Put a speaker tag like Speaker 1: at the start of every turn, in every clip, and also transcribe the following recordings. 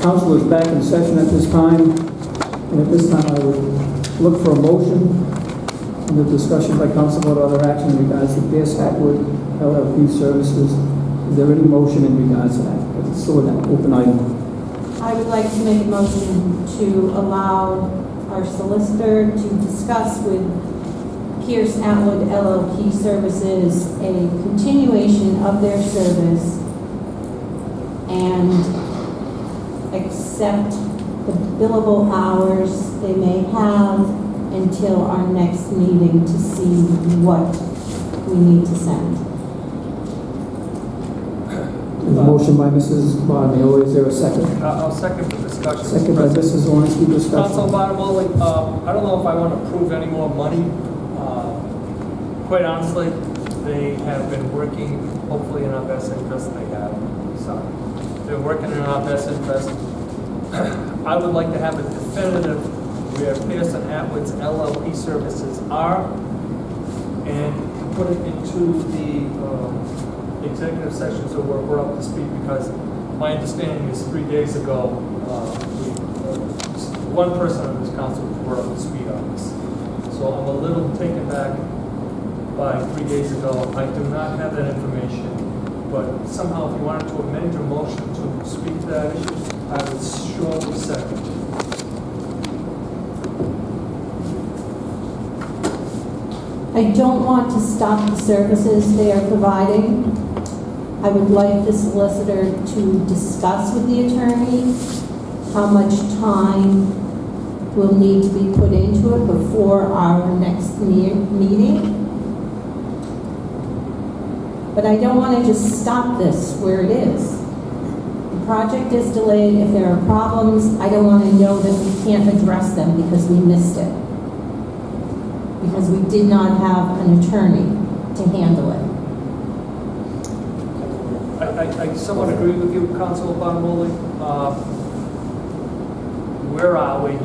Speaker 1: Council is back in session at this time, and at this time I would look for a motion on the discussion by council about other action in regards to Atwood LLP services. Is there any motion in regards to that? Because it's still an open item.
Speaker 2: I would like to make a motion to allow our solicitor to discuss with Atwood LLP Services a continuation of their service and accept the billable hours they may have until our next meeting to see what we need to send.
Speaker 1: There's a motion by Mrs. Vadenais. Is there a second?
Speaker 3: I'll second the discussion.
Speaker 1: Second by Mrs. Zelinski. Discussion.
Speaker 3: Council Vadenais, I don't know if I want to approve any more money. Quite honestly, they have been working, hopefully in our best interest. They have. So they're working in our best interest. I would like to have a definitive where Atwood's LLP services are, and put it into the executive session so we're up to speed, because my understanding is 3 days ago, one person on this council were up to speed on this. So I'm a little taken back by 3 days ago. I do not have that information, but somehow if you wanted to amend your motion to speak to that issue, I would surely second.
Speaker 2: I don't want to stop the services they are providing. I would like the solicitor to discuss with the attorney how much time will need to be put into it before our next meeting. But I don't want to just stop this where it is. The project is delayed. If there are problems, I don't want to know that we can't address them because we missed it. Because we did not have an attorney to handle it.
Speaker 3: I somewhat agree with you, Councilor Vadenais. Where are we?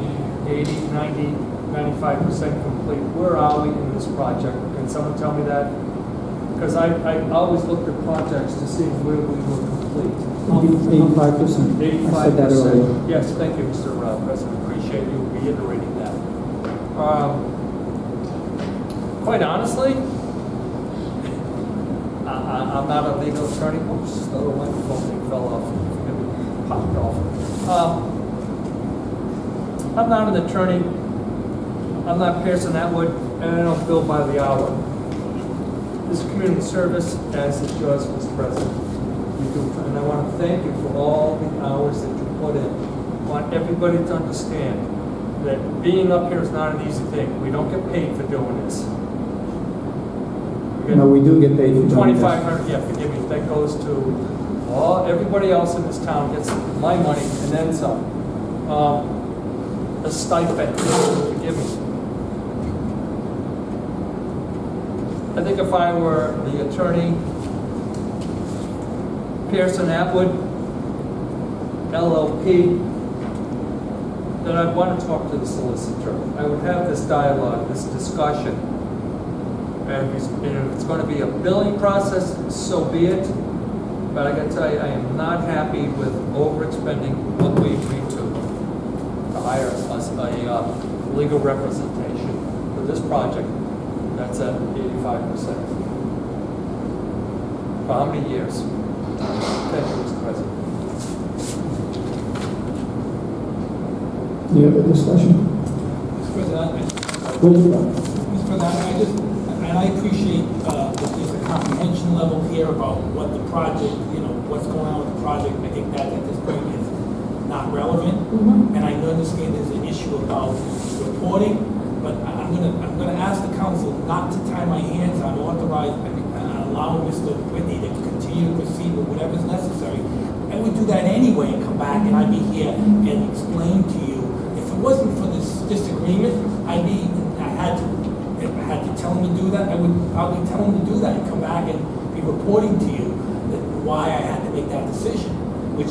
Speaker 3: 80, 90, 95% complete. Where are we in this project? Can someone tell me that? Because I always looked at projects to see where we were complete.
Speaker 1: 85%.
Speaker 3: 85%.
Speaker 1: I said that earlier.
Speaker 3: Yes, thank you, Mr. President. Appreciate you reiterating that. Quite honestly, I'm not a legal attorney. Oops, the little microphone thing fell off. It popped off. I'm not an attorney. I'm not Atwood, and I don't bill by the hour. This is community service, as is yours, Mr. President. You do, and I want to thank you for all the hours that you put in. I want everybody to understand that being up here is not an easy thing. We don't get paid for doing this.
Speaker 1: No, we do get paid for doing this.
Speaker 3: $2,500, yeah, forgive me, that goes to everybody else in this town gets my money and then some. A stipend, forgive me. I think if I were the attorney, Atwood LLP, then I'd want to talk to the solicitor. I would have this dialogue, this discussion. And if it's going to be a billing process, so be it. But I got to tell you, I am not happy with overexpending what we agreed to hire us a legal representation for this project. That's at 85%. For how many years? Thank you, Mr. President.
Speaker 1: Any other discussion?
Speaker 4: Mr. President,
Speaker 1: Mr.
Speaker 4: President, I appreciate that there's a comprehension level here about what the project, what's going on with the project. I think that at this point is not relevant. And I understand there's an issue about reporting, but I'm gonna ask the council not to tie my hands on authorized and allow Mr. Whitney to continue to proceed with whatever's necessary. I would do that anyway and come back and I'd be here and explain to you. If it wasn't for this disagreement, if I had to tell him to do that, I would probably tell him to do that and come back and be reporting to you that why I had to make that decision, which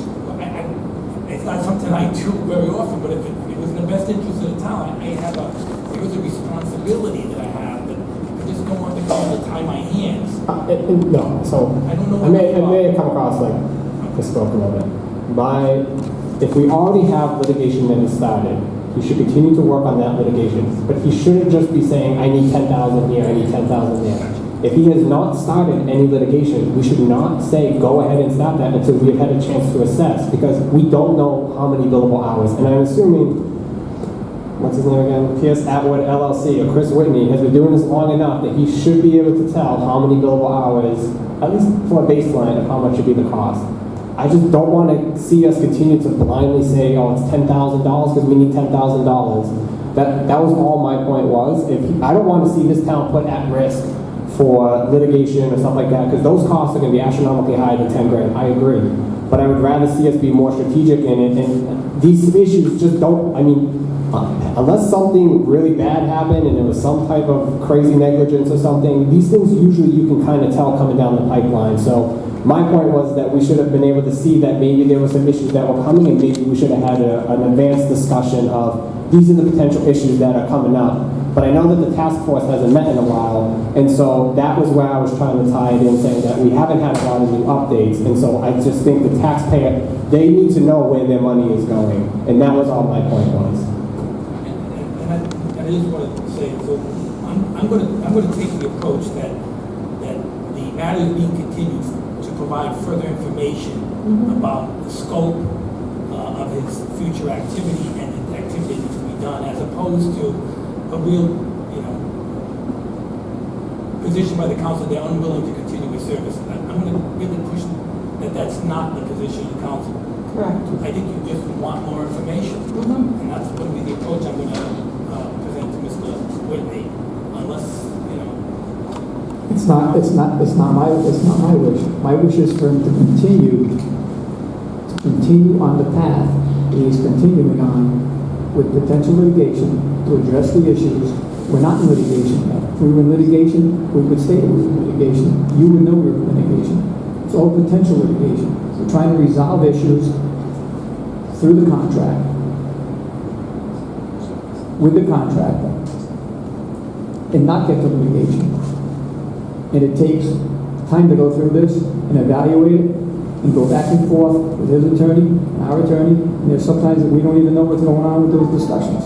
Speaker 4: it's not something I do very often, but if it was in the best interest of the town, there was a responsibility that I have that I just don't want the council to tie my hands.
Speaker 5: No, so
Speaker 4: I don't know
Speaker 5: I may have come across like I spoke a little bit. If we already have litigation that is started, he should continue to work on that litigation. But he shouldn't just be saying, I need 10,000 here, I need 10,000 there. If he has not started any litigation, we should not say, go ahead and start that until we have had a chance to assess, because we don't know how many billable hours. And I'm assuming, what's his name again? P.S. Atwood LLC, or Chris Whitney, has been doing this long enough that he should be able to tell how many billable hours, at least for a baseline of how much should be the cost. I just don't want to see us continue to blindly say, oh, it's $10,000 because we need $10,000. That was all my point was. I don't want to see this town put at risk for litigation or stuff like that, because those costs are going to be astronomically higher than 10 grand. I agree. But I would rather see us be more strategic in it. And these issues just don't, I mean, unless something really bad happened and there was some type of crazy negligence or something, these things usually you can kind of tell coming down the pipeline. So my point was that we should have been able to see that maybe there were some issues that were coming, and maybe we should have had an advanced discussion of these are the potential issues that are coming up. But I know that the task force hasn't met in a while, and so that was where I was trying to tie it in, saying that we haven't had a lot of new updates, and so I just think the taxpayer, they need to know where their money is going, and that was all my point was.
Speaker 4: And I just wanted to say, so I'm going to take the approach that the matter is being continued to provide further information about the scope of his future activity and the activity that needs to be done, as opposed to a real, position by the council they're unwilling to continue with service. I'm going to really push that that's not the position of the council.
Speaker 2: Correct.
Speaker 4: I think you just want more information, and that's going to be the approach I'm going to present to Mr. Whitney, unless
Speaker 1: It's not my wish. My wish is for him to continue on the path he's continuing on with potential litigation to address the issues. We're not in litigation yet. If we were in litigation, we could state we were in litigation. You would know we were in litigation. It's all potential litigation. We're trying to resolve issues through the contract, with the contractor, and not get to litigation. And it takes time to go through this and evaluate it and go back and forth with his attorney and our attorney. And there's sometimes that we don't even know what's going on with those discussions.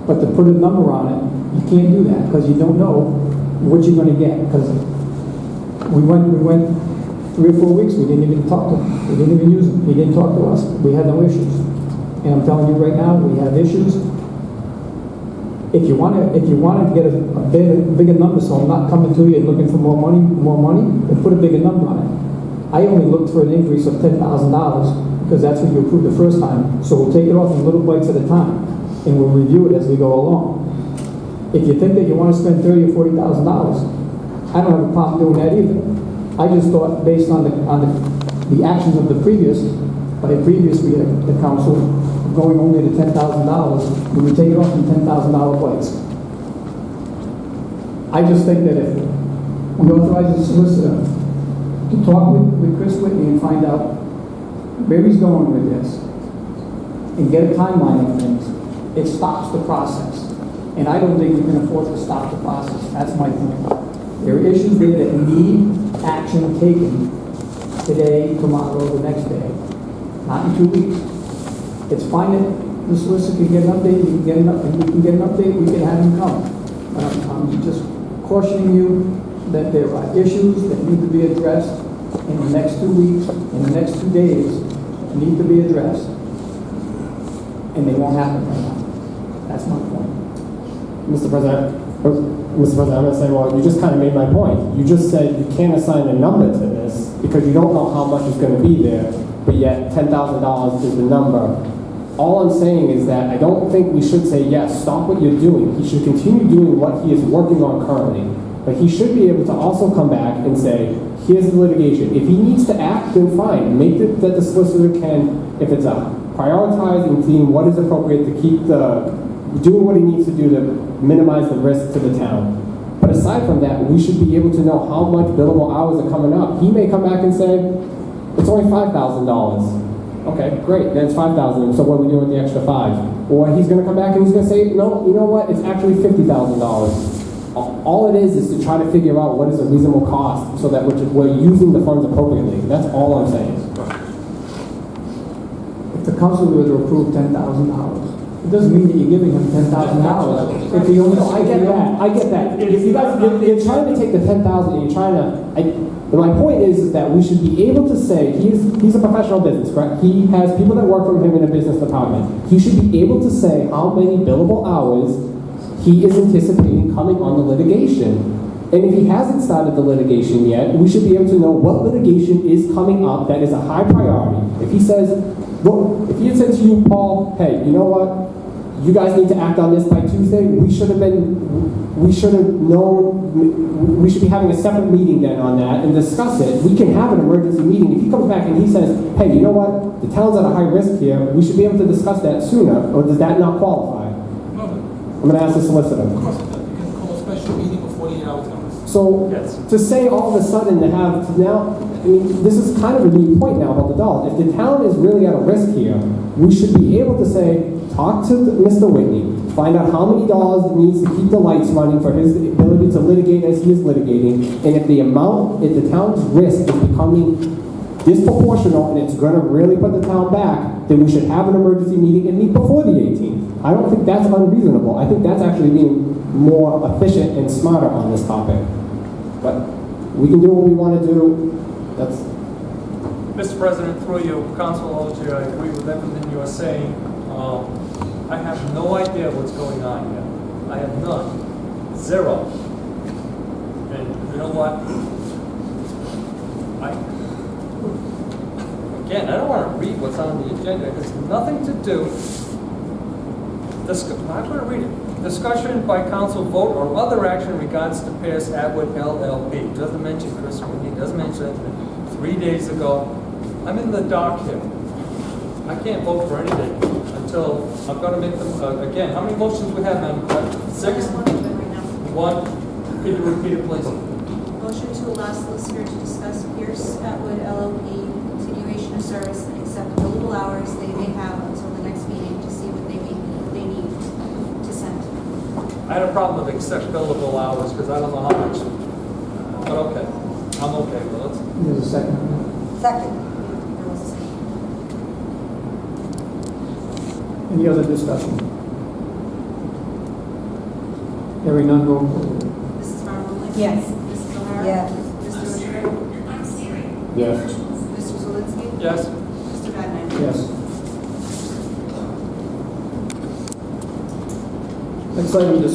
Speaker 1: But to put a number on it, you can't do that because you don't know what you're going to get. Because we went 3 or 4 weeks, we didn't even talk to him. We didn't even use him. He didn't talk to us. We had no issues. And I'm telling you right now, we have issues. If you want to get a bigger number, so I'm not coming to you and looking for more money, then put a bigger number on it. I only looked for an increase of $10,000 because that's what you approved the first time. So we'll take it off in little bites at a time, and we'll review it as we go along. If you think that you want to spend $30,000 or $40,000, I don't have a problem doing that either. I just thought, based on the actions of the previous the council, going only to $10,000, we would take it off in $10,000 bites. I just think that if we authorize the solicitor to talk with Chris Whitney and find out where he's going with this and get a timeline on things, it stops the process. And I don't think we can afford to stop the process. That's my point. There are issues there that need action taken today, tomorrow, the next day, not in 2 weeks. It's fine that the solicitor can get an update, we can get an update, we can have him come. I'm just cautioning you that there are issues that need to be addressed in the next 2 weeks, in the next 2 days, need to be addressed. And they won't happen right now. That's my point.
Speaker 5: Mr. President, I'm going to say, well, you just kind of made my point. You just said you can't assign a number to this because you don't know how much is going to be there, but yet $10,000 is the number. All I'm saying is that I don't think we should say, yes, stop what you're doing. He should continue doing what he is working on currently. But he should be able to also come back and say, here's the litigation. If he needs to act, then fine. Make it that the solicitor can, if it's a prioritize and deem what is appropriate to keep doing what he needs to do to minimize the risk to the town. But aside from that, we should be able to know how much billable hours are coming up. He may come back and say, it's only $5,000. Okay, great, then it's $5,000, so what are we doing with the extra $5,000? Or he's going to come back and he's going to say, no, you know what, it's actually $50,000. All it is to try to figure out what is a reasonable cost so that we're using the funds appropriately. That's all I'm saying.
Speaker 1: council were to approve $10,000. It doesn't mean that you're giving him $10,000. If he only,
Speaker 5: No, I get that, I get that. You guys, you're trying to take the 10,000 and you're trying to, my point is that we should be able to say, he's a professional business, correct? He has people that work for him in a business department. He should be able to say how many billable hours he is anticipating coming on the litigation. And if he hasn't started the litigation yet, we should be able to know what litigation is coming up that is a high priority. If he says, well, if he had said to you, Paul, hey, you know what? You guys need to act on this by Tuesday. We should have known, we should be having a separate meeting then on that and discuss it. We can have an emergency meeting. If he comes back and he says, hey, you know what? The town's at a high risk here. We should be able to discuss that sooner. Or does that not qualify?
Speaker 4: No,
Speaker 5: I'm going to ask the solicitor.
Speaker 4: of course it does. You can call a special meeting with 48 hours notice.
Speaker 5: So
Speaker 3: Yes.
Speaker 5: to say all of a sudden to have to now, I mean, this is kind of a new point now about the dollars. If the town is really at a risk here, we should be able to say, talk to Mr. Whitney, find out how many dollars it needs to keep the lights running for his ability to litigate as he is litigating, and if the town's risk is becoming disproportional and it's going to really put the town back, then we should have an emergency meeting and meet before the 18th. I don't think that's unreasonable. I think that's actually being more efficient and smarter on this topic. But we can do what we want to do. That's.
Speaker 3: Mr. President, through you, Council Ogier, I agree with everything you are saying. I have no idea what's going on here. I have none. Zero. And you know what? Again, I don't want to read what's on the agenda. It has nothing to do. I'm going to read it. Discussion by council vote or other action in regards to Pierce Atwood LLP. Doesn't mention Chris Whitney. Doesn't mention it. 3 days ago. I'm in the dark here. I can't vote for anything until I'm going to make them, again, how many motions we have, Madam Clerk? 6? One. Can you repeat it, please?
Speaker 6: Motion to allow solicitor to discuss Pierce Atwood LLP continuation of service and accept billable hours they may have until the next meeting to see what they need to send.
Speaker 3: I had a problem with accept billable hours because I don't know how much. But okay. I'm okay with it.
Speaker 1: There's a second.
Speaker 6: Second. There was a second.
Speaker 1: Any other discussion? Hearing none, roll call.
Speaker 6: Mrs. Marmalade?
Speaker 2: Yes.
Speaker 6: Mrs. O'Hara?
Speaker 2: Yes.
Speaker 6: Mr. O'Shea?
Speaker 5: Yes.
Speaker 6: Mr. Zelinski?
Speaker 3: Yes.
Speaker 6: Mr. Vadenais?
Speaker 1: Yes. Next item, discussion